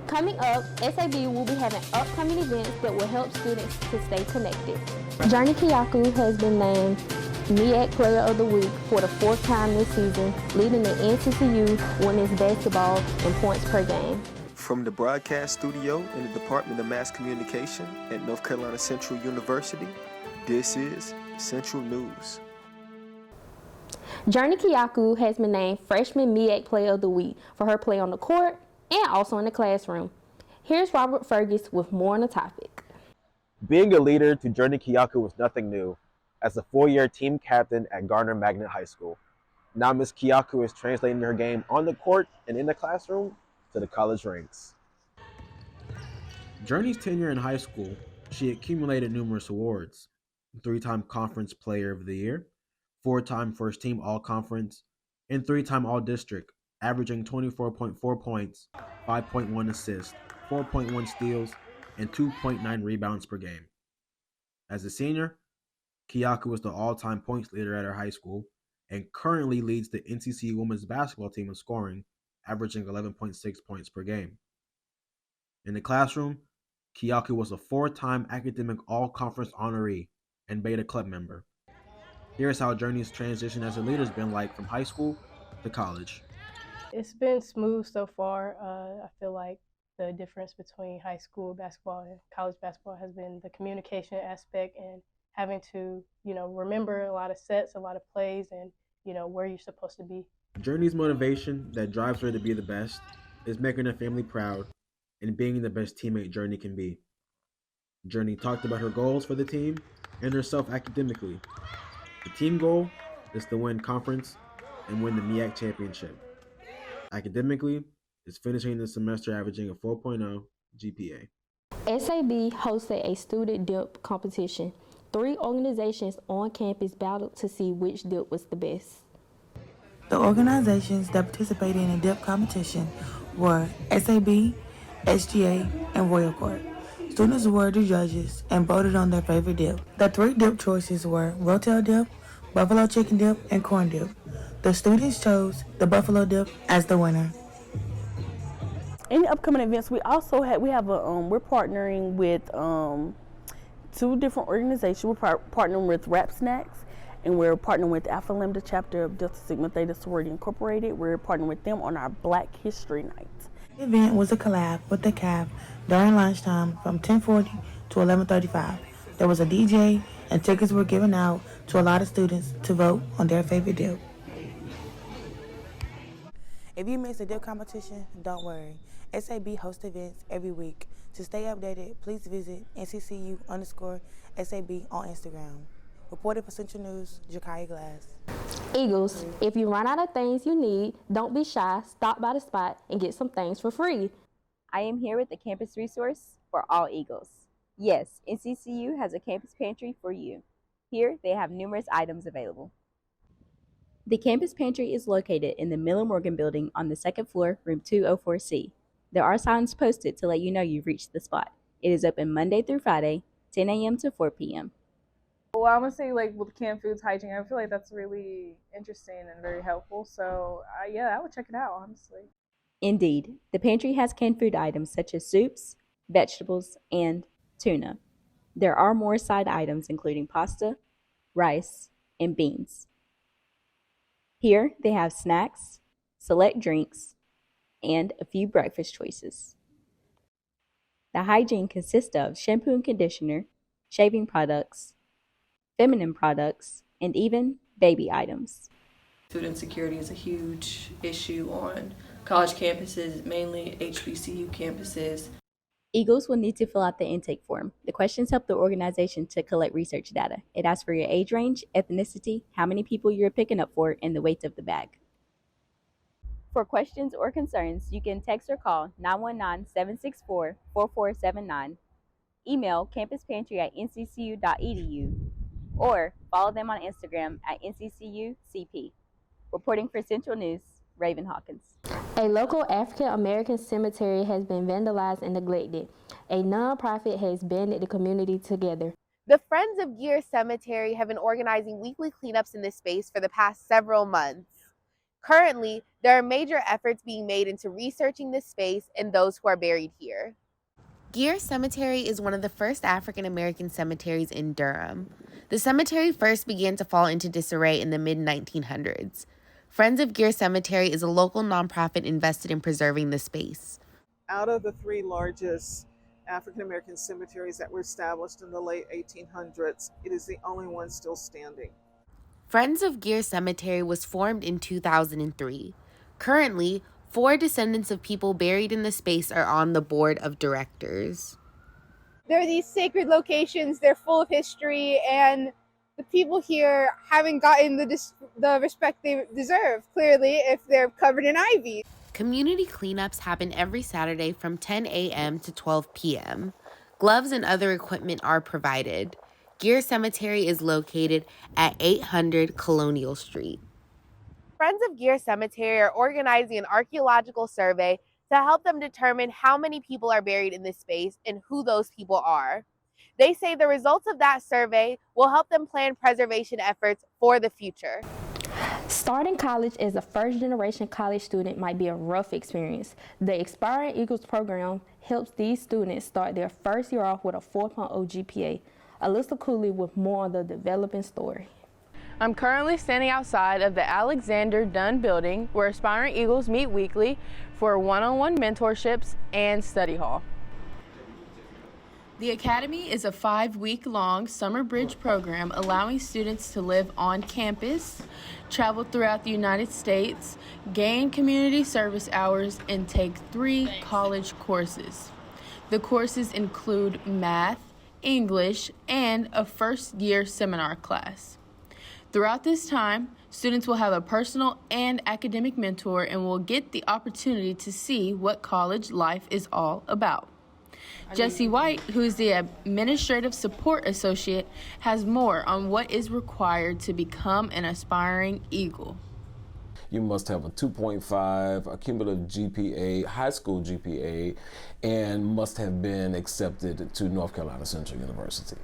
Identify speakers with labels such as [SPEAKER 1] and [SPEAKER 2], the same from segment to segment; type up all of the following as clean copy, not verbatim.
[SPEAKER 1] Coming up, SAB will be having upcoming events that will help students to stay connected. Journey Kiyaku has been named MEAC Player of the Week for the 4th time this season, leading the NCCU women's basketball in points per game.
[SPEAKER 2] From the broadcast studio in the Department of Mass Communication at North Carolina Central University, this is Central News.
[SPEAKER 1] Journey Kiyaku has been named Freshman MEAC Player of the Week for her play on the court and also in the classroom. Here's Robert Fergus with more on the topic.
[SPEAKER 3] Being a leader to Journey Kiyaku was nothing new. As a 4-year team captain at Garner Magnet High School, now Ms. Kiyaku is translating her game on the court and in the classroom to the college ranks.
[SPEAKER 4] Journey's tenure in high school, she accumulated numerous awards: 3-time Conference Player of the Year, 4-time First Team All-Conference, and 3-time All-District, averaging 24.4 points, 5.1 assists, 4.1 steals, and 2.9 rebounds per game. As a senior, Kiyaku was the all-time points leader at her high school and currently leads the NCCU women's basketball team in scoring, averaging 11.6 points per game. In the classroom, Kiyaku was a 4-time academic all-conference honoree and beta club member. Here's how Journey's transition as a leader has been like from high school to college.
[SPEAKER 5] It's been smooth so far. I feel like the difference between high school basketball and college basketball has been the communication aspect and having to, remember a lot of sets, a lot of plays, and, where you're supposed to be.
[SPEAKER 4] Journey's motivation that drives her to be the best is making her family proud and being the best teammate Journey can be. Journey talked about her goals for the team and herself academically. The team goal is to win conference and win the MEAC championship. Academically, is finishing the semester averaging a 4.0 GPA.
[SPEAKER 1] SAB hosted a student dip competition. 3 organizations on campus battled to see which dip was the best.
[SPEAKER 6] The organizations that participated in the dip competition were SAB, SGA, and Royal Court. Students were the judges and voted on their favorite dip. The 3 dip choices were Rotel dip, Buffalo chicken dip, and corn dip. The students chose the Buffalo dip as the winner.
[SPEAKER 7] In the upcoming events, we're partnering with 2 different organizations. We're partnering with Rap Snacks, and we're partnering with Alpha Lambda chapter of Delta Sigma Theta Sorority Incorporated. We're partnering with them on our Black History Night.
[SPEAKER 6] The event was a collab with the CAF during lunchtime from 10:40 to 11:35. There was a DJ, and tickets were given out to a lot of students to vote on their favorite dip. If you missed a dip competition, don't worry. SAB hosts events every week. To stay updated, please visit NCCU_SAB on Instagram. Reported for Central News, Jakaya Glass.
[SPEAKER 1] Eagles, if you run out of things you need, don't be shy. Stop by the spot and get some things for free.
[SPEAKER 8] I am here with the campus resource for all Eagles. Yes, NCCU has a campus pantry for you. Here, they have numerous items available. The campus pantry is located in the Miller Morgan building on the 2nd floor, room 204C. There are signs posted to let you know you've reached the spot. It is open Monday through Friday, 10 a.m. to 4 p.m.
[SPEAKER 9] Well, I'm going to say, with canned foods hygiene, I feel like that's really interesting and very helpful. So, I would check it out, honestly.
[SPEAKER 8] Indeed, the pantry has canned food items such as soups, vegetables, and tuna. There are more side items including pasta, rice, and beans. Here, they have snacks, select drinks, and a few breakfast choices. The hygiene consists of shampoo and conditioner, shaving products, feminine products, and even baby items.
[SPEAKER 10] Food insecurity is a huge issue on college campuses, mainly HBCU campuses.
[SPEAKER 8] Eagles will need to fill out the intake form. The questions help the organization to collect research data. It asks for your age range, ethnicity, how many people you're picking up for, and the weight of the bag. For questions or concerns, you can text or call 919-764-4479, email campuspantry@nccu.edu, or follow them on Instagram at NCCUCP. Reporting for Central News, Raven Hawkins.
[SPEAKER 1] A local African American cemetery has been vandalized and neglected. A nonprofit has banded the community together.
[SPEAKER 11] The Friends of Gear Cemetery have been organizing weekly cleanups in this space for the past several months. Currently, there are major efforts being made into researching this space and those who are buried here. Geer Cemetery is one of the first African American cemeteries in Durham. The cemetery first began to fall into disarray in the mid-1900s. Friends of Geer Cemetery is a local nonprofit invested in preserving the space.
[SPEAKER 12] Out of the three largest African American cemeteries that were established in the late 1800s, it is the only one still standing.
[SPEAKER 11] Friends of Geer Cemetery was formed in 2003. Currently, 4 descendants of people buried in the space are on the board of directors.
[SPEAKER 13] They're these sacred locations, they're full of history, and the people here haven't gotten the respect they deserve, clearly, if they're covered in ivy.
[SPEAKER 11] Community cleanups happen every Saturday from 10 a.m. to 12 p.m. Gloves and other equipment are provided. Geer Cemetery is located at 800 Colonial Street. Friends of Geer Cemetery are organizing an archaeological survey to help them determine how many people are buried in this space and who those people are. They say the results of that survey will help them plan preservation efforts for the future.
[SPEAKER 1] Starting college as a first-generation college student might be a rough experience. The Aspiring Eagles program helps these students start their first year off with a 4.0 GPA. Alyssa Cooley with more on the developing story.
[SPEAKER 14] I'm currently standing outside of the Alexander Dunn building where Aspiring Eagles meet weekly for one-on-one mentorships and study hall. The Academy is a 5-week-long summer bridge program allowing students to live on campus, travel throughout the United States, gain community service hours, and take 3 college courses. The courses include math, English, and a first-year seminar class. Throughout this time, students will have a personal and academic mentor and will get the opportunity to see what college life is all about. Jesse White, who is the Administrative Support Associate, has more on what is required to become an aspiring Eagle.
[SPEAKER 15] You must have a 2.5, a cumulative GPA, high school GPA, and must have been accepted to North Carolina Central University.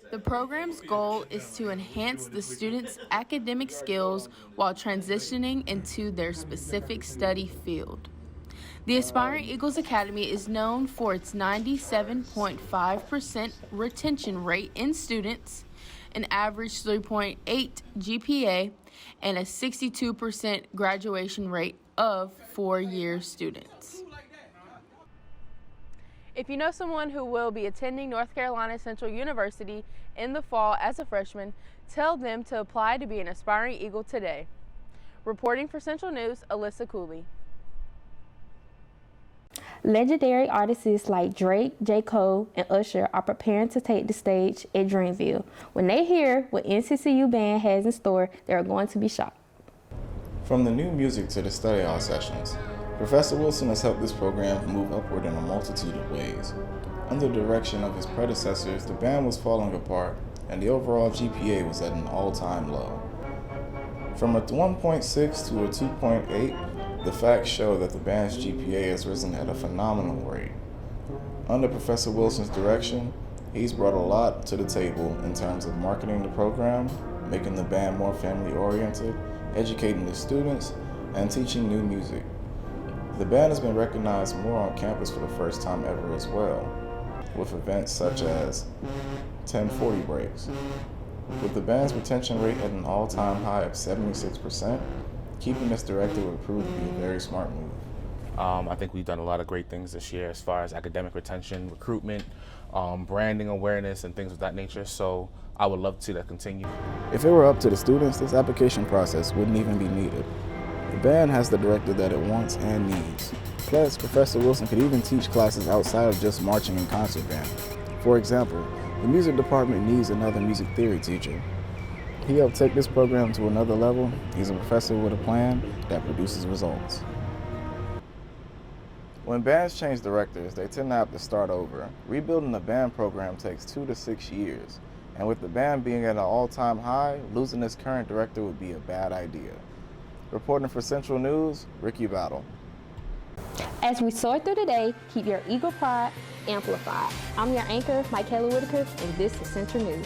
[SPEAKER 14] The program's goal is to enhance the students' academic skills while transitioning into their specific study field. The Aspiring Eagles Academy is known for its 97.5% retention rate in students, an average 3.8 GPA, and a 62% graduation rate of 4-year students. If you know someone who will be attending North Carolina Central University in the fall as a freshman, tell them to apply to be an Aspiring Eagle today. Reporting for Central News, Alyssa Cooley.
[SPEAKER 1] Legendary artists like Drake, J. Cole, and Usher are preparing to take the stage at Dreamville. When they hear what NCCU Band has in store, they are going to be shocked.
[SPEAKER 16] From the new music to the study hall sessions, Professor Wilson has helped this program move upward in a multitude of ways. Under the direction of his predecessors, the band was falling apart, and the overall GPA was at an all-time low. From a 1.6 to a 2.8, the facts show that the band's GPA has risen at a phenomenal rate. Under Professor Wilson's direction, he's brought a lot to the table in terms of marketing the program, making the band more family-oriented, educating the students, and teaching new music. The band has been recognized more on campus for the first time ever as well, with events such as 1040 breaks. With the band's retention rate at an all-time high of 76%, keeping this director would prove to be a very smart move.
[SPEAKER 17] I think we've done a lot of great things this year as far as academic retention, recruitment, branding awareness, and things of that nature, so I would love to see that continue.
[SPEAKER 16] If it were up to the students, this application process wouldn't even be needed. The band has the director that it wants and needs. Plus, Professor Wilson could even teach classes outside of just marching and concert band. For example, the music department needs another music theory teacher. He helped take this program to another level. He's a professor with a plan that produces results. When bands change directors, they tend to have to start over. Rebuilding a band program takes 2 to 6 years. And with the band being at an all-time high, losing its current director would be a bad idea. Reporting for Central News, Ricky Battle.
[SPEAKER 1] As we soar through the day, keep your Eagle pride amplified. I'm your anchor, Michaela Whitaker, and this is Central News.